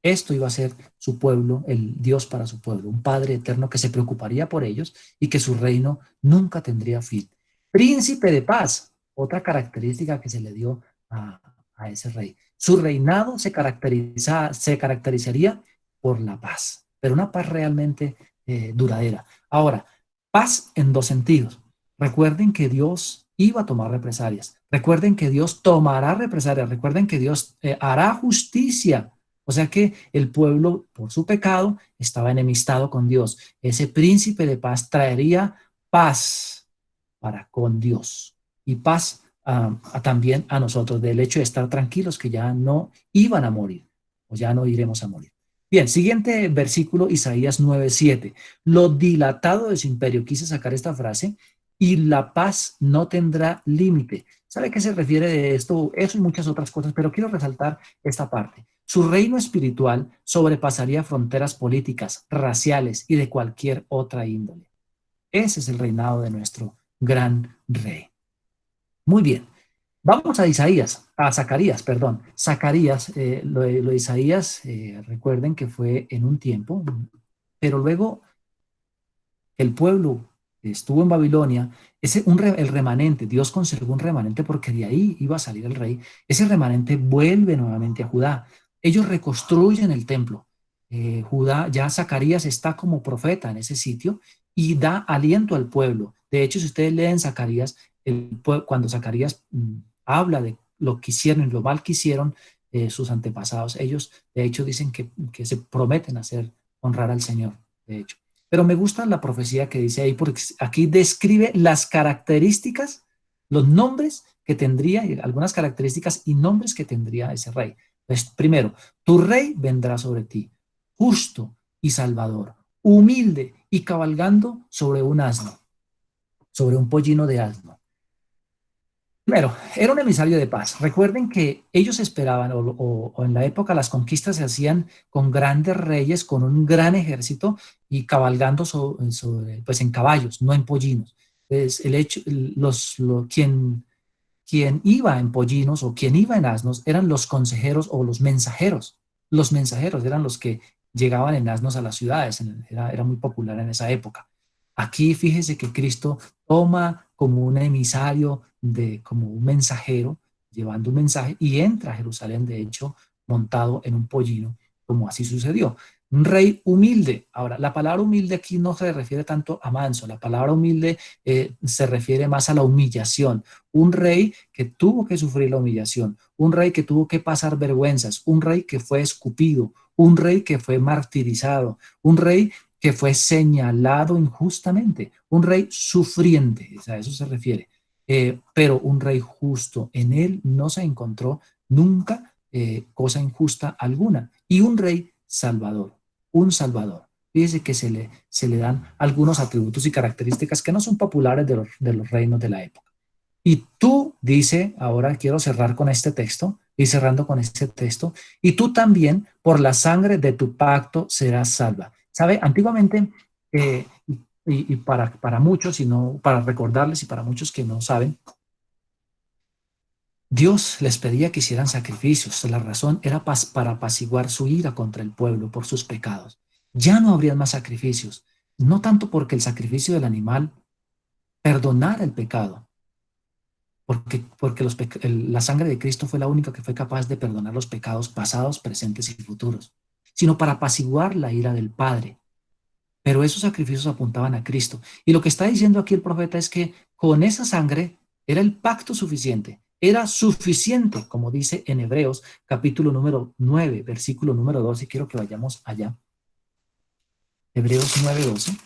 S2: Esto iba a ser su pueblo, el Dios para su pueblo, un Padre eterno que se preocuparía por ellos y que su reino nunca tendría fin. Príncipe de paz, otra característica que se le dio a ese rey. Su reinado se caracterizaría por la paz, pero una paz realmente duradera. Ahora, paz en dos sentidos. Recuerden que Dios iba a tomar represalias. Recuerden que Dios tomará represalias. Recuerden que Dios hará justicia. O sea que el pueblo, por su pecado, estaba enemistado con Dios. Ese príncipe de paz traería paz para con Dios y paz también a nosotros, del hecho de estar tranquilos que ya no iban a morir o ya no iremos a morir. Bien, siguiente versículo, Isaías 9:7. Lo dilatado de su imperio, quise sacar esta frase, y la paz no tendrá límite. ¿Sabe a qué se refiere de esto? Eso y muchas otras cosas, pero quiero resaltar esta parte. Su reino espiritual sobrepasaría fronteras políticas, raciales y de cualquier otra índole. Ese es el reinado de nuestro gran rey. Muy bien. Vamos a Zacarías, perdón. Zacarías, lo de Isaías, recuerden que fue en un tiempo, pero luego el pueblo estuvo en Babilonia, el remanente, Dios conservó un remanente porque de ahí iba a salir el rey. Ese remanente vuelve nuevamente a Judá. Ellos reconstruyen el templo. Judá, ya Zacarías está como profeta en ese sitio y da aliento al pueblo. De hecho, si ustedes leen Zacarías, cuando Zacarías habla de lo que hicieron y lo mal que hicieron sus antepasados, ellos de hecho dicen que se prometen honrar al Señor, de hecho. Pero me gusta la profecía que dice ahí, porque aquí describe las características, los nombres que tendría, algunas características y nombres que tendría ese rey. Pues, primero, tu rey vendrá sobre ti, justo y salvador, humilde y cabalgando sobre un asno, sobre un pollino de asno. Primero, era un emisario de paz. Recuerden que ellos esperaban, o en la época las conquistas se hacían con grandes reyes, con un gran ejército y cabalgando pues en caballos, no en pollinos. Entonces, quien iba en pollinos o quien iba en asnos eran los consejeros o los mensajeros. Los mensajeros eran los que llegaban en asnos a las ciudades, era muy popular en esa época. Aquí fíjese que Cristo toma como un emisario, como un mensajero, llevando un mensaje, y entra a Jerusalén, de hecho, montado en un pollino, como así sucedió. Un rey humilde. Ahora, la palabra humilde aquí no se refiere tanto a manso, la palabra humilde se refiere más a la humillación. Un rey que tuvo que sufrir la humillación, un rey que tuvo que pasar vergüenzas, un rey que fue escupido, un rey que fue martirizado, un rey que fue señalado injustamente, un rey sufriente, a eso se refiere, pero un rey justo. En él no se encontró nunca cosa injusta alguna, y un rey salvador, un salvador. Fíjese que se le dan algunos atributos y características que no son populares de los reinos de la época. Y tú, dice, ahora quiero cerrar con este texto, y cerrando con este texto, y tú también por la sangre de tu pacto serás salva. ¿Sabe? Antiguamente, y para muchos, y no para recordarles, y para muchos que no saben, Dios les pedía que hicieran sacrificios. La razón era para apaciguar su ira contra el pueblo por sus pecados. Ya no habría más sacrificios, no tanto porque el sacrificio del animal perdonara el pecado, porque la sangre de Cristo fue la única que fue capaz de perdonar los pecados pasados, presentes y futuros, sino para apaciguar la ira del Padre. Pero esos sacrificios apuntaban a Cristo. Y lo que está diciendo aquí el profeta es que con esa sangre era el pacto suficiente, era suficiente, como dice en Hebreos capítulo número 9, versículo número 12. Quiero que vayamos allá. Hebreos 9, 12.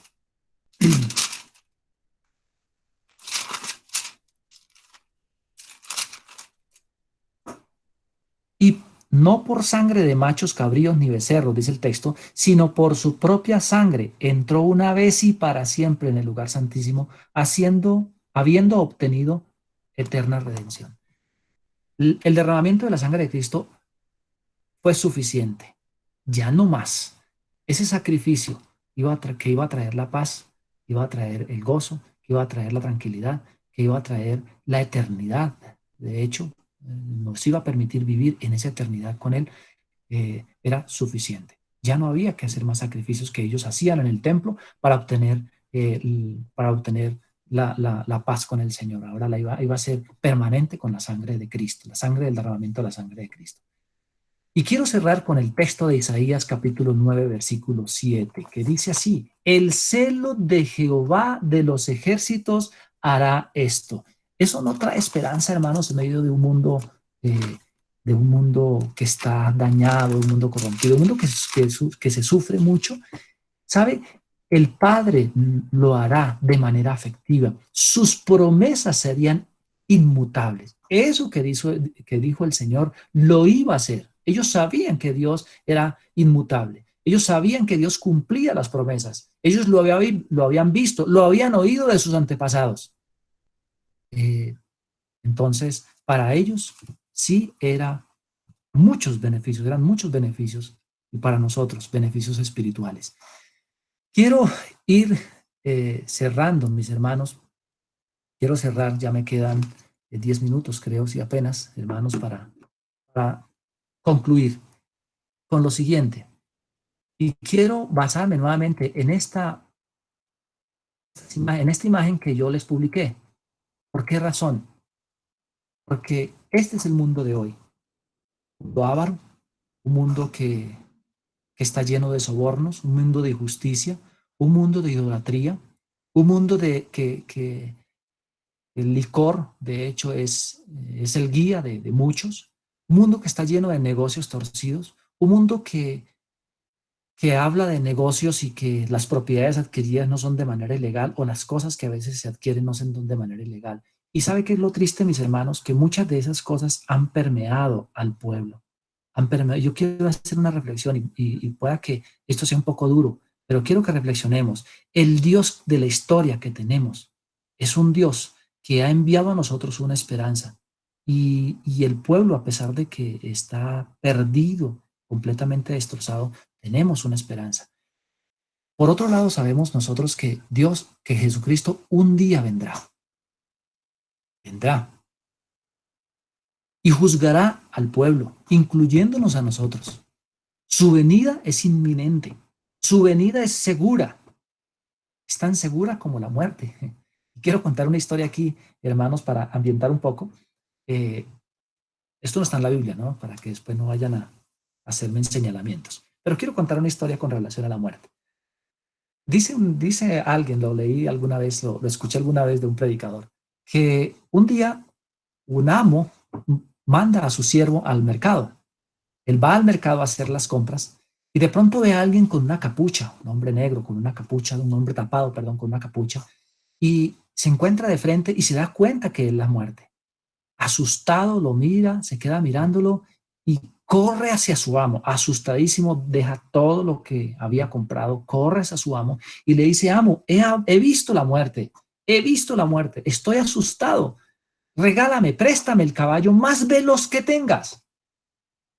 S2: Y no por sangre de machos cabríos ni becerros, dice el texto, sino por su propia sangre entró una vez y para siempre en el lugar santísimo, habiendo obtenido eterna redención. El derramamiento de la sangre de Cristo fue suficiente, ya no más. Ese sacrificio que iba a traer la paz, iba a traer el gozo, que iba a traer la tranquilidad, que iba a traer la eternidad. De hecho, nos iba a permitir vivir en esa eternidad con Él, era suficiente. Ya no había que hacer más sacrificios que ellos hacían en el templo para obtener la paz con el Señor. Ahora iba a ser permanente con la sangre de Cristo, la sangre del derramamiento de la sangre de Cristo. Y quiero cerrar con el texto de Isaías capítulo 9, versículo 7, que dice así: el celo de Jehová de los ejércitos hará esto. Eso no trae esperanza, hermanos, en medio de un mundo que está dañado, un mundo corrompido, un mundo que se sufre mucho. ¿Sabe? El Padre lo hará de manera afectiva. Sus promesas serían inmutables. Eso que dijo el Señor lo iba a hacer. Ellos sabían que Dios era inmutable. Ellos sabían que Dios cumplía las promesas. Ellos lo habían visto, lo habían oído de sus antepasados. Entonces, para ellos sí eran muchos beneficios, y para nosotros beneficios espirituales. Quiero ir cerrando, mis hermanos. Quiero cerrar, ya me quedan 10 minutos, creo, si apenas, hermanos, para concluir con lo siguiente. Y quiero basarme nuevamente en esta imagen que yo les publiqué. ¿Por qué razón? Porque este es el mundo de hoy. Un mundo avaro, un mundo que está lleno de sobornos, un mundo de injusticia, un mundo de idolatría, un mundo de que el licor, de hecho, es el guía de muchos, un mundo que está lleno de negocios torcidos, un mundo que habla de negocios y que las propiedades adquiridas no son de manera ilegal, o las cosas que a veces se adquieren no son de manera ilegal. Y ¿sabe qué es lo triste, mis hermanos? Que muchas de esas cosas han permeado al pueblo. Yo quiero hacer una reflexión y pueda que esto sea un poco duro, pero quiero que reflexionemos. El Dios de la historia que tenemos es un Dios que ha enviado a nosotros una esperanza. Y el pueblo, a pesar de que está perdido, completamente destrozado, tenemos una esperanza. Por otro lado, sabemos nosotros que Dios, que Jesucristo un día vendrá. Vendrá y juzgará al pueblo, incluyéndonos a nosotros. Su venida es inminente, su venida es segura, es tan segura como la muerte. Quiero contar una historia aquí, hermanos, para ambientar un poco. Esto no está en la Biblia, ¿no? Para que después no vayan a hacerme señalamientos. Pero quiero contar una historia con relación a la muerte. Dice alguien, lo leí alguna vez, lo escuché alguna vez de un predicador, que un día un amo manda a su siervo al mercado. Él va al mercado a hacer las compras y de pronto ve a alguien con una capucha, un hombre negro con una capucha, un hombre tapado, perdón, con una capucha, y se encuentra de frente y se da cuenta que es la muerte. Asustado lo mira, se queda mirándolo y corre hacia su amo, asustadísimo, deja todo lo que había comprado, corre hacia su amo y le dice: amo, he visto la muerte, estoy asustado, regálame, préstame el caballo más veloz que tengas.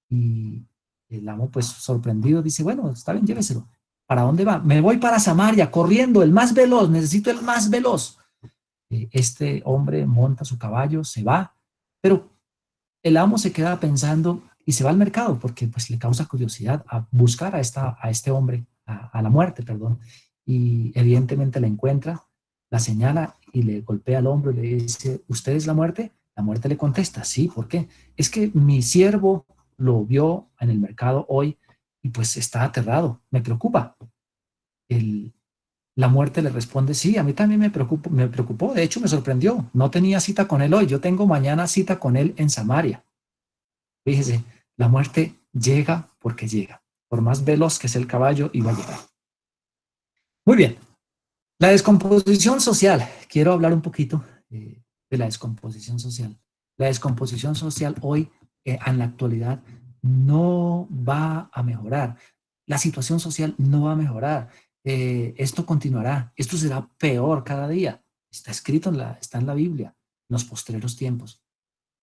S2: Y el amo, pues sorprendido, dice: bueno, está bien, lléveselo. ¿Para dónde va? Me voy para Samaria, corriendo, el más veloz, necesito el más veloz. Este hombre monta su caballo, se va, pero el amo se queda pensando y se va al mercado porque pues le causa curiosidad a buscar a este hombre, a la muerte, perdón, y evidentemente la encuentra, la señala y le golpea el hombro y le dice: ¿usted es la muerte? La muerte le contesta: sí, ¿por qué? Es que mi siervo lo vio en el mercado hoy y pues está aterrado, me preocupa. La muerte le responde: sí, a mí también me preocupó, de hecho me sorprendió, no tenía cita con él hoy, yo tengo mañana cita con él en Samaria. Fíjese, la muerte llega porque llega, por más veloz que sea el caballo, iba a llegar. Muy bien, la descomposición social, quiero hablar un poquito de la descomposición social. La descomposición social hoy, en la actualidad, no va a mejorar, la situación social no va a mejorar. Esto continuará, esto será peor cada día. Está escrito está en la Biblia, en los postreros tiempos.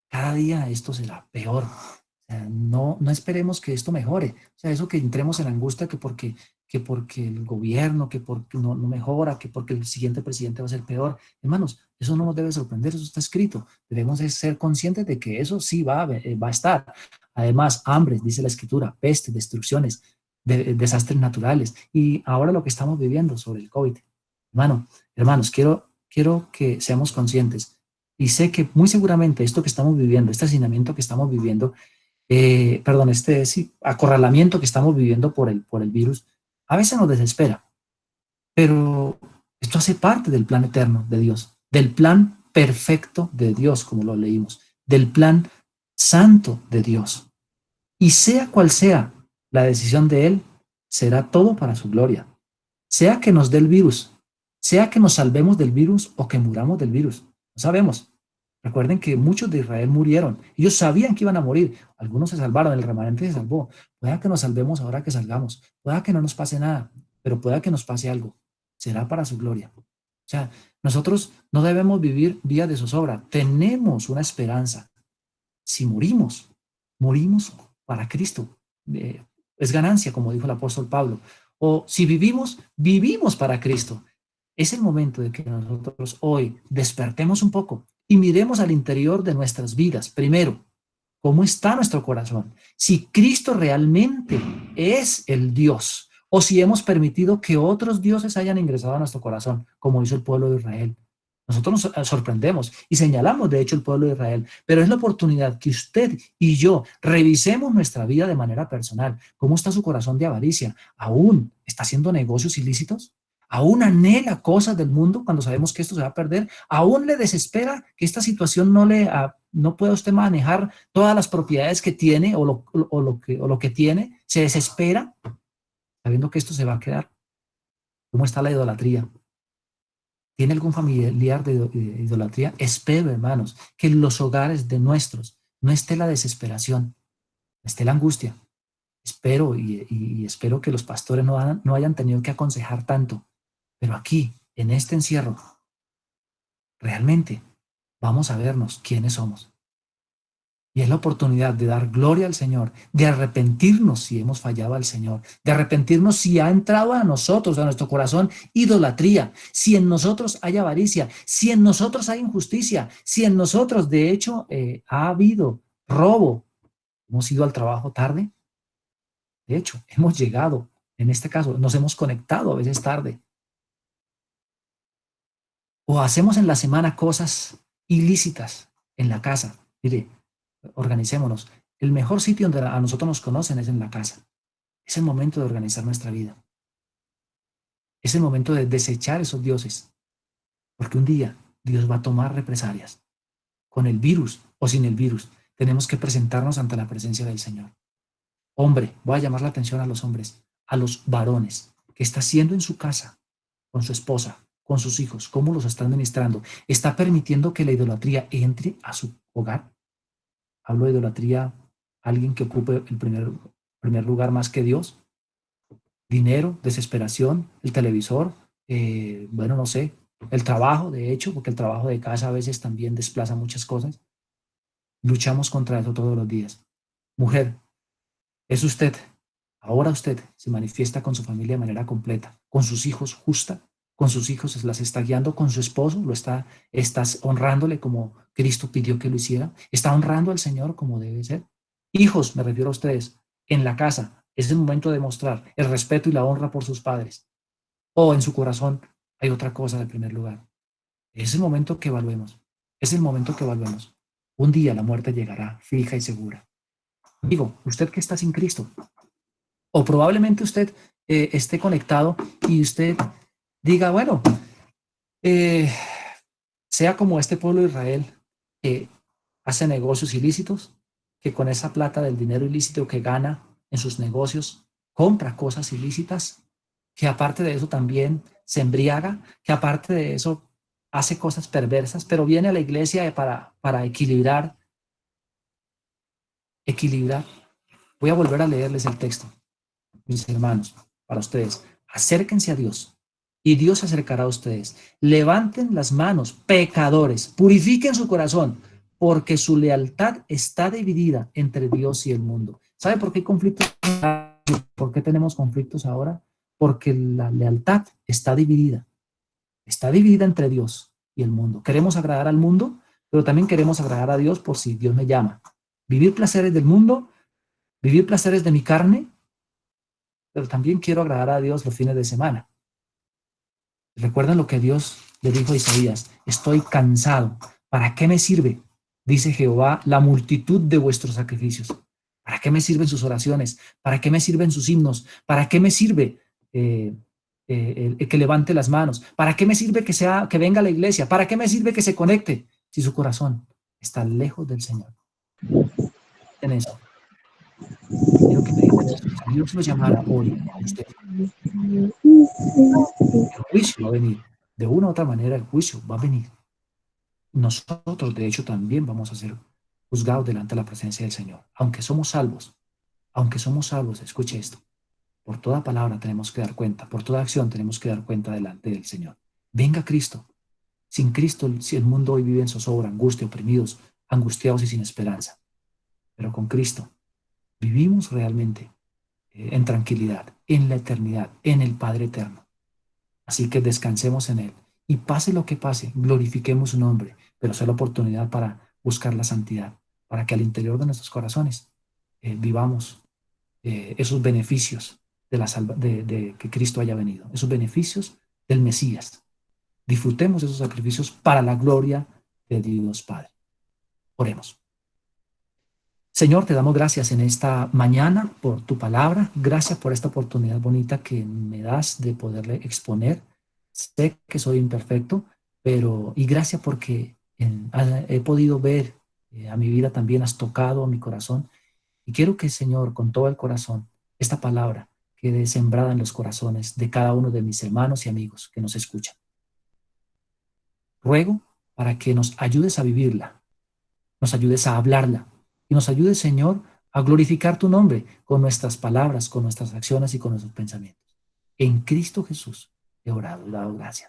S2: Cada día esto será peor. O sea, no esperemos que esto mejore. O sea, eso que entremos en angustia que porque el gobierno, que porque no mejora, que porque el siguiente presidente va a ser peor. Hermanos, eso no nos debe sorprender, eso está escrito. Debemos ser conscientes de que eso sí va a estar. Además, hambre, dice la Escritura, peste, destrucciones, desastres naturales. Y ahora lo que estamos viviendo sobre el COVID. Hermanos, quiero que seamos conscientes. Y sé que muy seguramente esto que estamos viviendo, este hacinamiento que estamos viviendo, acorralamiento que estamos viviendo por el virus, a veces nos desespera. Pero esto hace parte del plan eterno de Dios, del plan perfecto de Dios, como lo leímos, del plan santo de Dios. Y sea cual sea la decisión de Él, será todo para su gloria. Sea que nos dé el virus, sea que nos salvemos del virus o que muramos del virus. No sabemos. Recuerden que muchos de Israel murieron. Ellos sabían que iban a morir. Algunos se salvaron, el remanente se salvó. Pueda que nos salvemos ahora que salgamos. Pueda que no nos pase nada, pero pueda que nos pase algo. Será para su gloria. O sea, nosotros no debemos vivir vía de zozobra. Tenemos una esperanza. Si morimos para Cristo. Es ganancia, como dijo el apóstol Pablo. O si vivimos para Cristo. Es el momento de que nosotros hoy despertemos un poco y miremos al interior de nuestras vidas. Primero, ¿cómo está nuestro corazón? Si Cristo realmente es el Dios o si hemos permitido que otros dioses hayan ingresado a nuestro corazón, como hizo el pueblo de Israel. Nosotros nos sorprendemos y señalamos, de hecho, el pueblo de Israel, pero es la oportunidad que usted y yo revisemos nuestra vida de manera personal. ¿Cómo está su corazón de avaricia? ¿Aún está haciendo negocios ilícitos? ¿Aún anhela cosas del mundo cuando sabemos que esto se va a perder? ¿Aún le desespera que esta situación no pueda usted manejar todas las propiedades que tiene o lo que tiene? ¿Se desespera sabiendo que esto se va a quedar? ¿Cómo está la idolatría? ¿Tiene algún familiar de idolatría? Espero, hermanos, que en los hogares de nuestros no esté la desesperación, no esté la angustia. Espero y espero que los pastores no hayan tenido que aconsejar tanto. Pero aquí, en este encierro, realmente vamos a vernos quiénes somos. Y es la oportunidad de dar gloria al Señor, de arrepentirnos si hemos fallado al Señor, de arrepentirnos si ha entrado a nosotros, a nuestro corazón, idolatría, si en nosotros hay avaricia, si en nosotros hay injusticia, si en nosotros, de hecho, ha habido robo. ¿Hemos ido al trabajo tarde? De hecho, hemos llegado, en este caso, nos hemos conectado a veces tarde. O hacemos en la semana cosas ilícitas en la casa. Mire, organicémonos. El mejor sitio donde a nosotros nos conocen es en la casa. Es el momento de organizar nuestra vida. Es el momento de desechar esos dioses. Porque un día Dios va a tomar represalias. Con el virus o sin el virus, tenemos que presentarnos ante la presencia del Señor. Hombre, voy a llamar la atención a los hombres, a los varones, que está haciendo en su casa, con su esposa, con sus hijos, cómo los está administrando. ¿Está permitiendo que la idolatría entre a su hogar? Hablo de idolatría, alguien que ocupe el primer lugar más que Dios. Dinero, desesperación, el televisor, bueno, no sé, el trabajo, de hecho, porque el trabajo de casa a veces también desplaza muchas cosas. Luchamos contra eso todos los días. Mujer, es usted, ahora usted se manifiesta con su familia de manera completa, con sus hijos justa, con sus hijos las está guiando, con su esposo estás honrándole como Cristo pidió que lo hiciera, está honrando al Señor como debe ser. Hijos, me refiero a ustedes, en la casa es el momento de mostrar el respeto y la honra por sus padres. O en su corazón hay otra cosa de primer lugar. Es el momento que evaluemos, es el momento que evaluemos. Un día la muerte llegará fija y segura. Digo, usted que está sin Cristo, o probablemente usted esté conectado y usted diga, bueno, sea como este pueblo de Israel que hace negocios ilícitos, que con esa plata del dinero ilícito que gana en sus negocios, compra cosas ilícitas, que aparte de eso también se embriaga, que aparte de eso hace cosas perversas, pero viene a la iglesia para equilibrar. Voy a volver a leerles el texto, mis hermanos, para ustedes. Acérquense a Dios y Dios se acercará a ustedes. Levanten las manos, pecadores, purifiquen su corazón, porque su lealtad está dividida entre Dios y el mundo. ¿Sabe por qué hay conflictos? ¿Por qué tenemos conflictos ahora? Porque la lealtad está dividida entre Dios y el mundo. Queremos agradar al mundo, pero también queremos agradar a Dios por si Dios me llama. Vivir placeres del mundo, vivir placeres de mi carne, pero también quiero agradar a Dios los fines de semana. Recuerden lo que Dios le dijo a Isaías: estoy cansado. ¿Para qué me sirve, dice Jehová, la multitud de vuestros sacrificios? ¿Para qué me sirven sus oraciones? ¿Para qué me sirven sus himnos? ¿Para qué me sirve que levante las manos? ¿Para qué me sirve que venga a la iglesia? ¿Para qué me sirve que se conecte si su corazón está lejos del Señor? En eso. Quiero que me digan eso. Si Dios lo llamara hoy a usted, el juicio va a venir. De una u otra manera, el juicio va a venir. Nosotros, de hecho, también vamos a ser juzgados delante de la presencia del Señor. Aunque somos salvos, escuche esto. Por toda palabra tenemos que dar cuenta, por toda acción tenemos que dar cuenta delante del Señor. Venga Cristo. Sin Cristo, si el mundo hoy vive en zozobra, angustia, oprimidos, angustiados y sin esperanza. Pero con Cristo vivimos realmente en tranquilidad, en la eternidad, en el Padre eterno. Así que descansemos en Él. Y pase lo que pase, glorifiquemos su nombre, pero sea la oportunidad para buscar la santidad, para que al interior de nuestros corazones vivamos esos beneficios de que Cristo haya venido, esos beneficios del Mesías. Disfrutemos esos sacrificios para la gloria de Dios Padre. Oremos. Señor, te damos gracias en esta mañana por tu palabra. Gracias por esta oportunidad bonita que me das de poderle exponer. Sé que soy imperfecto, y gracias porque he podido ver a mi vida también, has tocado a mi corazón. Y quiero que, Señor, con todo el corazón, esta palabra quede sembrada en los corazones de cada uno de mis hermanos y amigos que nos escuchan. Ruego para que nos ayudes a vivirla, nos ayudes a hablarla y nos ayudes, Señor, a glorificar tu nombre con nuestras palabras, con nuestras acciones y con nuestros pensamientos. En Cristo Jesús he orado y dado gracias.